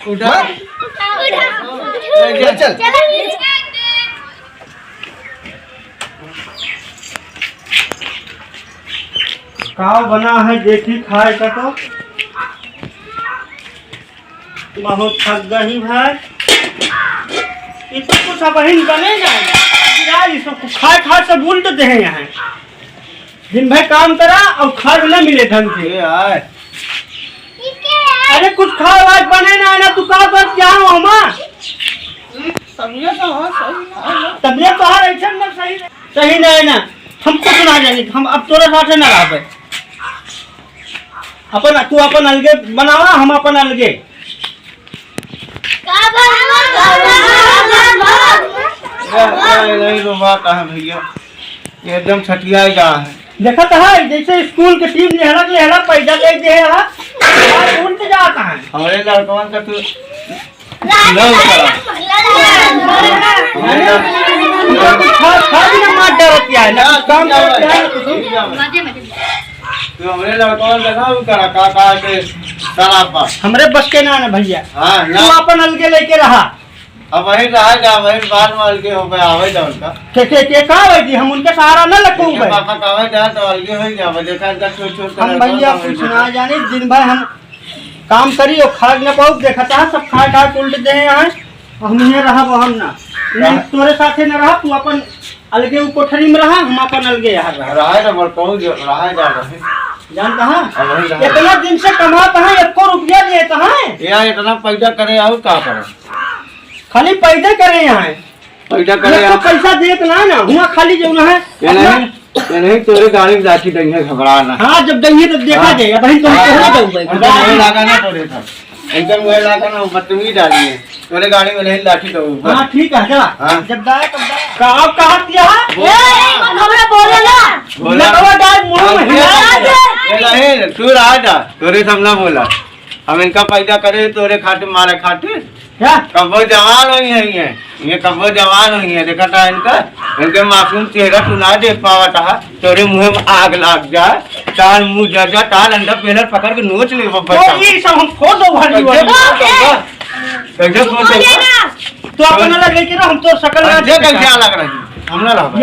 उठा चल काव बना है देखी खाए का तो बहुत थक गई भाई। इसको कुछ बहन बनेगा यार, इसको खाए खाए सब भूल देते हैं यहाँ। दिन भर काम करा और खाए न मिले ढंग से यार। अरे कुछ खाओ आज बने ना तू का कर क्या हो हम तबियत तो हर ऐसा ना सही नहीं ना। हमको सुना जाएंगे हम अब तोरे साथ ना रह अपन तू अपन अलगे बनावा हम अपन अलगे। नहीं रुमा कहाँ भैया एकदम छटिया जा है। देखा तो है जैसे स्कूल के टीम लेहरा पैसा दे दे उल्ट जाता है हमारे लड़कवन का तू हमारे लड़कवन देखा करा का के तालाब हमरे बस के ना भैया। हाँ तू अपन अलगे लेके रहा अब वही रहा जा वही बाल माल के हो गया आवे जा उनका के का होगी हम उनके सहारा न लगू पापा कावे जा तो अलगे हो जा देखा इनका छोट हम भैया कुछ ना जाने दिन भर हम काम करी और खा न पाऊ देखा था सब खा खा उल्ट दे हैं हम नहीं रहा वो हम ना नहीं तोरे साथे न रहा तू अपन अलगे उ कोठरी में रहा हम अपन अलगे यहाँ रहा है ना कहूँ रहा जा रहे जानता है इतना दिन से कमाता है 1 रुपया देता है यार इतना पैसा करे और क्या करे खाली पैसा करे यहाँ पैसा करे तो पैसा देता ना हुआ खाली जो है ये नहीं तोरे गाड़ी में लाठी देंगे घबराना। हाँ जब देंगे तो देखा जाएगा भाई तो हम लगा ना तोरे था एकदम वही लगा ना बदतमीजी डाली है तोरे गाड़ी में नहीं लाठी दो। हाँ ठीक है चला जब दाए तब दाए कहा किया हमरा बोले ना बोला दाए मुंह में नहीं तू रहा था तोरे सामने बोला हम इनका पैसा करे तोरे खाते मारे खाते क्या कब जवान हुई है ये कब जवान हुई है देखा था इनके मासूम चेहरा तू ना देख पावा था तोरे मुँह में आग लग जाए ताल मुँह जा ताल अंडा पेलर पकड़ के नोच ले ये सब हम फोड़ दो भारी कैसे फोड़ तो अपन अलग लेके ना हम तो शकल कैसे अलग रही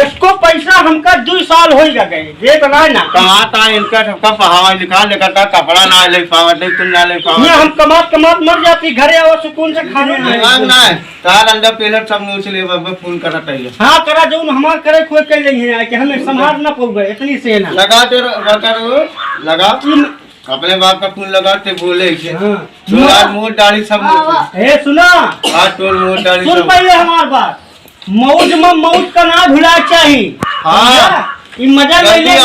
इसको पैसा हमका 2 साल हो गए देख ना ना कमाता इनका सबका पहावा लिखा लेकर था कपड़ा ना ले पावा दे तुम ना ले पावा हम कमात मर जाती घरे और सुकून से खाने ना तार अंडा पेलर सब नोच ले फोन करा चाहिए। हाँ करा जो हमार करे खोज कर लेंगे कि हमें संभाल ना पाओगे इतनी से ना लगा तेरे लगा अपने बाप का खून लगाते बोले मोट दाढ़ी सब सुना तोड़ मोट दाढ़ी सुन पहले हमार बात मौज में मौज का ना भुला चाहिए। हाँ मजा नहीं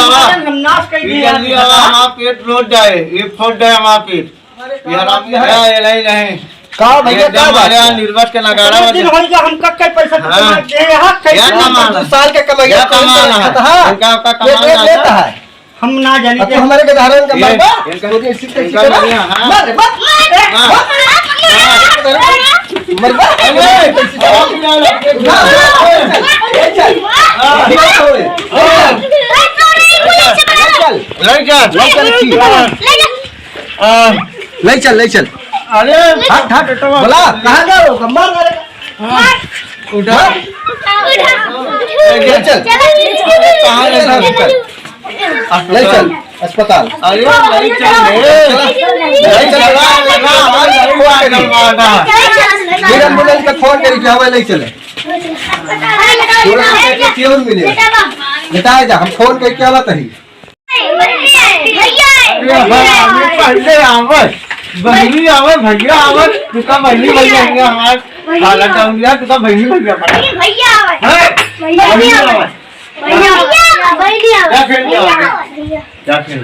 हम नाश कर दिया हमारा पेट रोट जाए ये फोट जाए हमारा पेट यार नहीं का भैया का हमारे निर्वाच के नगाड़ा दिन होगा हम कक्के पैसा दे हाथ कैसे साल के कमाइया लेता है हम ना जाने तो हमारे गधारन का मरबा मरबा ले चल अरे हट बोला कहाँ जा रहे हो मर उठा ले चल अस्पताल अरे एम्बुलेंस का फोन करी कि हमें ले चले क्यों मिले बताया जा हम फोन करके आवा तही पहले आवर बहनी आवर भैया आवर तुका बहनी भैया हमार हालत डाउन तुका बहनी भैया भैया क्या खेल